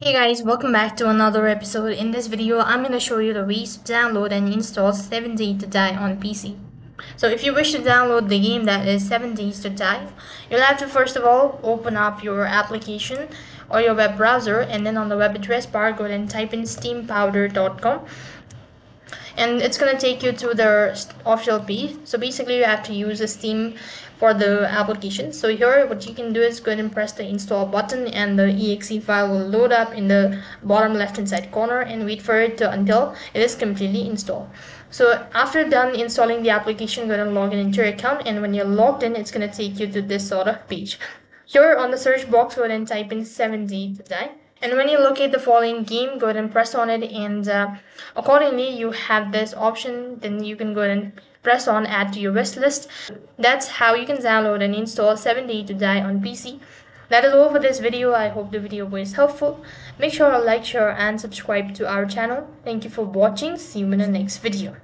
Hey guys, welcome back to another episode. In this video, I'm going to show you the ways to download and install 7 Days to Die on PC. So if you wish to download the game that is 7 Days to Die, you'll have to first of all open up your application or your web browser, and then on the web address bar go ahead and type in steampowder.com, and it's going to take you to their official page. So basically you have to use a Steam for the application. So here what you can do is go ahead and press the install button, and the exe file will load up in the bottom left hand side corner, and wait for it until it is completely installed. So after done installing the application, go ahead and log in into your account, and when you're logged in, it's going to take you to this sort of page. Here on the search box, go ahead and type in 7 Days to Die. And when you locate the following game, go ahead and press on it, and accordingly you have this option. Then you can go ahead and press on add to your wish list. That's how you can download and install 7 Days to Die on PC. That is all for this video. I hope the video was helpful. Make sure to like, share and subscribe to our channel. Thank you for watching. See you in the next video.